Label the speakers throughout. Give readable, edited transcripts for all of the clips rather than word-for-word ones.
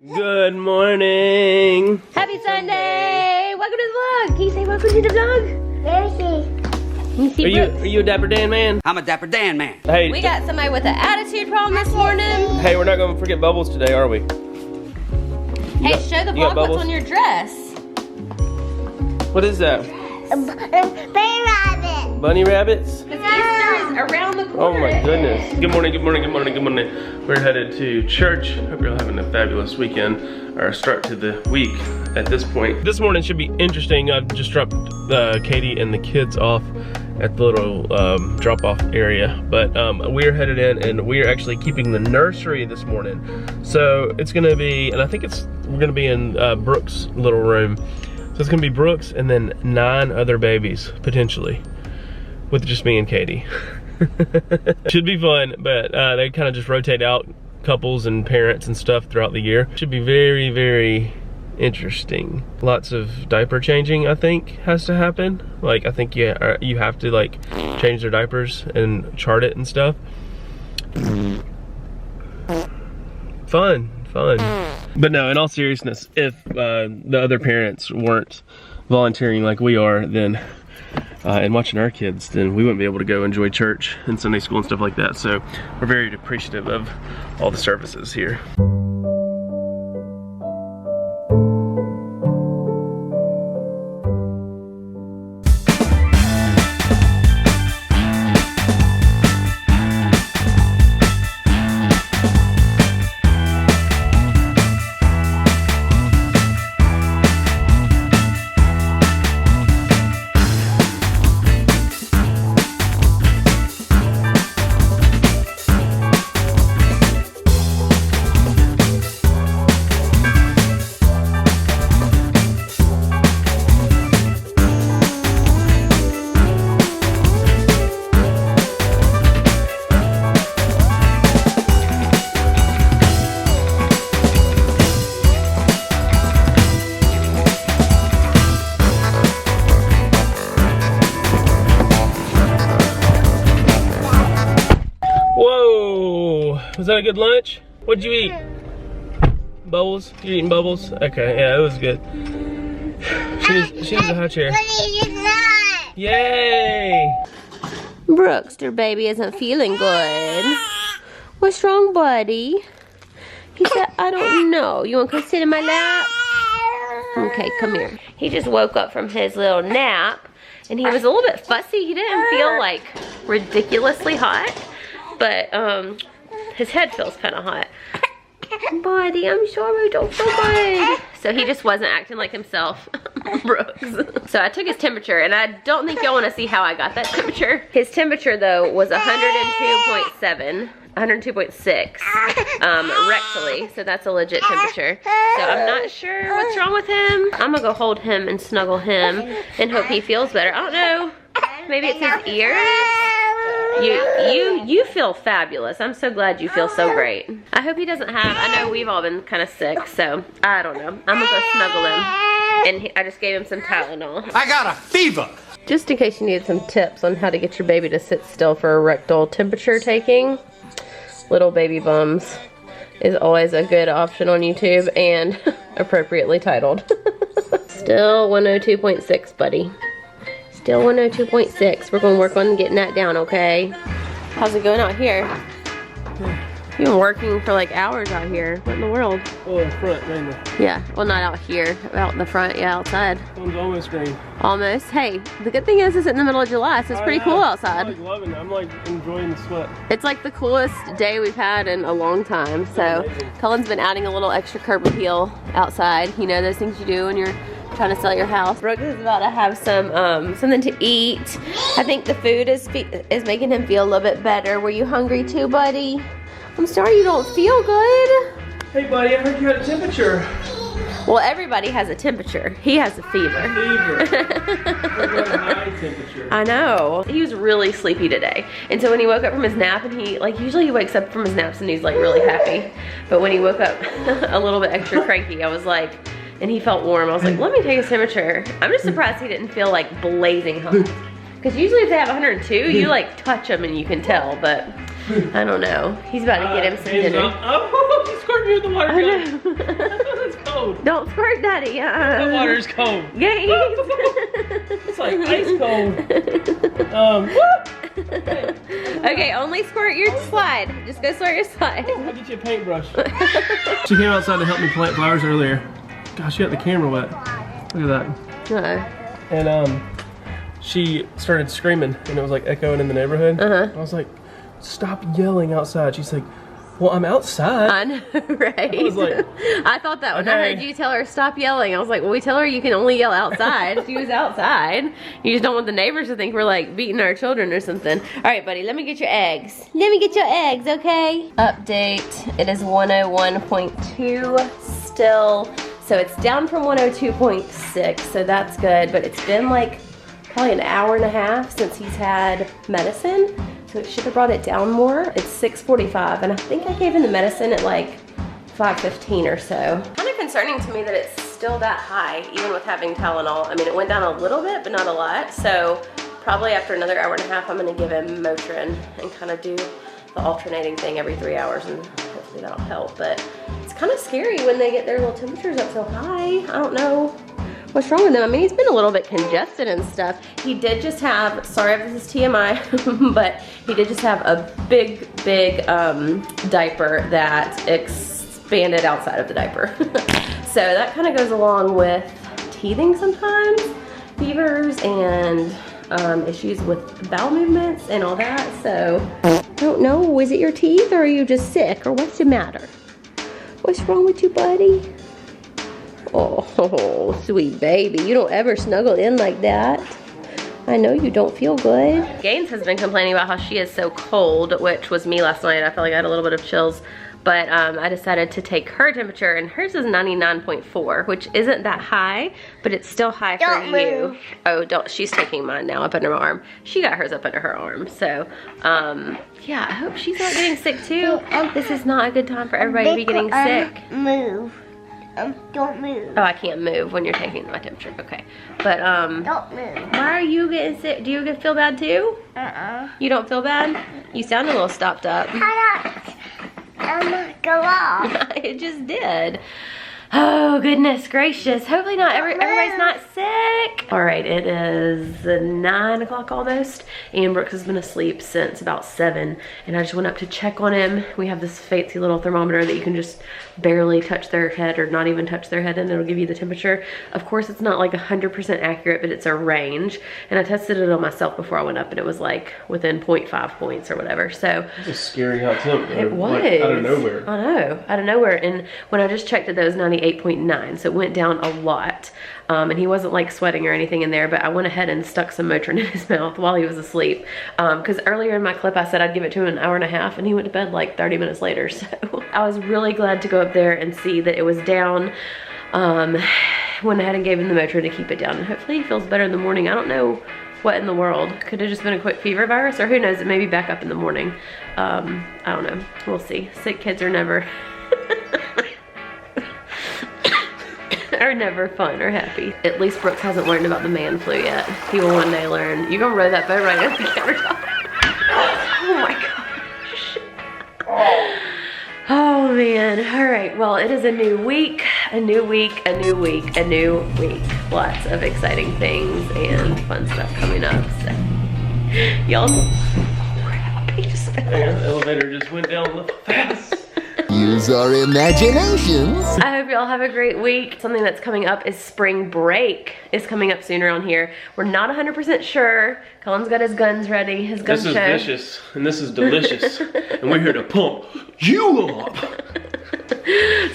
Speaker 1: Good morning.
Speaker 2: Happy Sunday. Welcome to the vlog. Can you say welcome to the vlog?
Speaker 1: Are you a Dapper Dan man?
Speaker 3: I'm a Dapper Dan man.
Speaker 1: Hey,
Speaker 2: We got somebody with an attitude problem this morning.
Speaker 1: hey, we're not gonna forget Bubbles today, are we?
Speaker 2: Hey, show the vlog what's on your dress.
Speaker 1: What is that?
Speaker 4: Bunny rabbit.
Speaker 1: Bunny rabbits?
Speaker 2: Because Easter is around the
Speaker 1: Oh
Speaker 2: corner.
Speaker 1: my goodness. Good morning, good morning, good morning, good morning. We're headed to church. Hope you're all having a fabulous weekend, or start to the week at this point. This morning should be interesting. I just dropped Katie and the kids off at the little drop-off area, but we're headed in and we're actually keeping the nursery this morning. So it's gonna be, and I think we're gonna be in Brooke's little room. So it's gonna be Brooks and then 9 other babies, potentially, with just me and Katie. Should be fun, but they kind of just rotate out couples and parents and stuff throughout the year. Should be very, very interesting. Lots of diaper changing, I think, has to happen. Like, I think you have to like change their diapers and chart it and stuff. Fun. But no, in all seriousness, if the other parents weren't volunteering like we are, then and watching our kids, then we wouldn't be able to go enjoy church and Sunday school and stuff like that. So we're very appreciative of all the services here. Was that a good lunch? What'd you eat? Bubbles? You eating Bubbles? Okay, yeah, it was good. She needs a high chair. Yay!
Speaker 2: Brooks, their baby isn't feeling good. What's wrong, buddy? He said, I don't know. You want to come sit in my lap? Okay, come here. He just woke up from his little nap, and he was a little bit fussy. He didn't feel like ridiculously hot, but his head feels kind of hot. Buddy, I'm sorry, I don't feel good. So he just wasn't acting like himself, Brooks. So I took his temperature, and I don't think y'all want to see how I got that temperature. His temperature, though, was 102.7. 102.6 rectally, so that's a legit temperature. So I'm not sure what's wrong with him. I'm gonna go hold him and snuggle him and hope he feels better. I don't know, maybe it's his ears. You feel fabulous. I'm so glad you feel so great. I hope he doesn't have, I know we've all been kind of sick, so I don't know. I'm gonna go snuggle him, and I just gave him some Tylenol.
Speaker 3: I got a fever.
Speaker 2: Just in case you need some tips on how to get your baby to sit still for a rectal temperature taking, Little Baby Bums is always a good option on YouTube and appropriately titled. Still 102.6, buddy. Still 102.6. We're going to work on getting that down, okay? How's it going out here? You've been working for like hours out here. What in the world?
Speaker 1: Oh, in front, mainly.
Speaker 2: Yeah, well, not out here. Out in the front, yeah, outside.
Speaker 1: Phone's almost green.
Speaker 2: Almost. Hey, the good thing is it's in the middle of July, so it's pretty cool outside.
Speaker 1: I'm like loving it. I'm like enjoying the sweat.
Speaker 2: It's like the coolest day we've had in a long time. So Cullen's been adding a little extra curb appeal outside. You know, those things you do when you're trying to sell your house. Brooke is about to have some something to eat. I think the food is making him feel a little bit better. Were you hungry too, buddy? I'm sorry you don't feel good.
Speaker 1: Hey buddy, I heard you had a temperature.
Speaker 2: Well, everybody has a temperature. He has a fever.
Speaker 1: High temperature.
Speaker 2: I know. He was really sleepy today. And so when he woke up from his nap, and usually he wakes up from his naps and he's like really happy. But when he woke up a little bit extra cranky, I was like, and he felt warm, I was like, let me take his temperature. I'm just surprised he didn't feel like blazing hot. Because usually if they have 102, you like touch them and you can tell, but I don't know. He's about to get him some dinner.
Speaker 1: Oh, he scored me with the water gun.
Speaker 2: Don't squirt, Daddy.
Speaker 1: The water's cold.
Speaker 2: Gaines.
Speaker 1: It's like ice cold.
Speaker 2: Okay, only squirt your slide. Just go squirt your slide.
Speaker 1: I'll get you a paintbrush. She came outside to help me plant flowers earlier. Gosh, she got the camera wet. Look at that. And she started screaming and it was like echoing in the neighborhood. I was like, stop yelling outside. She's like, well, I'm outside.
Speaker 2: I know, right?
Speaker 1: I was like,
Speaker 2: I thought that when I heard you tell her stop yelling. I was like, well, we tell her you can only yell outside. She was outside. You just don't want the neighbors to think we're like beating our children or something. All right, buddy, let me get your eggs. Let me get your eggs, okay? Update, it is 101.2 still. So it's down from 102.6, so that's good. But it's been like probably an hour and a half since he's had medicine. So it should have brought it down more. It's 6:45, and I think I gave him the medicine at like 5:15 or so. Kind of concerning to me that it's still that high, even with having Tylenol. I mean, it went down a little bit, but not a lot. So probably after another hour and a half, I'm gonna give him Motrin and kind of do the alternating thing every 3 hours, and hopefully that'll help. But it's kind of scary when they get their little temperatures up so high. I don't know what's wrong with him. I mean, he's been a little bit congested and stuff. He did just have, sorry if this is TMI, but he did just have a big diaper that expanded outside of the diaper. So that kind of goes along with teething sometimes, fevers, and issues with bowel movements and all that. So I don't know, is it your teeth or are you just sick or what's the matter? What's wrong with you, buddy? Oh, sweet baby. You don't ever snuggle in like that. I know you don't feel good. Gaines has been complaining about how she is so cold, which was me last night. I felt like I had a little bit of chills. But I decided to take her temperature, and hers is 99.4, which isn't that high, but it's still high for you. Oh, don't. She's taking mine now up under my arm. She got hers up under her arm. So, yeah, I hope she's not getting sick too. This is not a good time for everybody to be getting sick.
Speaker 4: Move. Don't move.
Speaker 2: Oh, I can't move when you're taking my temperature. Okay. But,
Speaker 4: don't move.
Speaker 2: why are you getting sick? Do you feel bad too? You don't feel bad? You sound a little stopped up.
Speaker 4: Go off.
Speaker 2: It just did. Oh, goodness gracious. Hopefully not everybody's not sick. All right, it is 9 o'clock almost, and Brooks has been asleep since about 7, and I just went up to check on him. We have this fancy little thermometer that you can just barely touch their head or not even touch their head, and it'll give you the temperature. Of course, it's not like 100% accurate, but it's a range, and I tested it on myself before I went up, and it was like within 0.5 points or whatever. So
Speaker 1: it was scary how it
Speaker 2: was.
Speaker 1: Like, out of nowhere.
Speaker 2: I know, out of nowhere. And when I just checked it, that was 98.9, so it went down a lot. And he wasn't like sweating or anything in there, but I went ahead and stuck some Motrin in his mouth while he was asleep. Because earlier in my clip, I said I'd give it to him an hour and a half, and he went to bed like 30 minutes later. So I was really glad to go up there and see that it was down. Went ahead and gave him the Motrin to keep it down, and hopefully he feels better in the morning. I don't know what in the world. Could have just been a quick fever virus, or who knows, it may be back up in the morning. I don't know. We'll see. Sick kids are never never fun or happy. At least Brooks hasn't learned about the man flu yet. He will one day learn. You're gonna row that boat right into the countertop. Oh my gosh. Oh man. All right, well, it is a new week, a new week, a new week, a new week. Lots of exciting things and fun stuff coming up. So y'all, he just fell.
Speaker 1: The elevator just went down a little fast.
Speaker 5: Use our imaginations.
Speaker 2: I hope y'all have a great week. Something that's coming up is spring break is coming up soon around here. We're not 100% sure. Cullen's got his guns ready, his gun show.
Speaker 1: This is vicious, and this is delicious. And we're here to pump you up.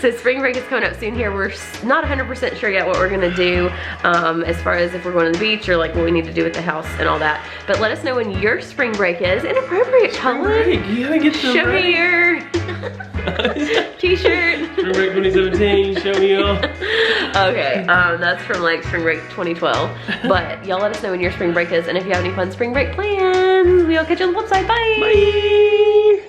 Speaker 2: So spring break is coming up soon here. We're not 100% sure yet what we're gonna do as far as if we're going to the beach or like what we need to do at the house and all that. But let us know when your spring break is. Inappropriate, Cullen.
Speaker 1: You gotta get them
Speaker 2: Show
Speaker 1: ready.
Speaker 2: me your t-shirt.
Speaker 1: Spring break 2017, show me all.
Speaker 2: Okay, that's from like spring break 2012. But y'all let us know when your spring break is, and if you have any fun spring break plans, we'll catch you on the flip side. Bye.
Speaker 1: Bye.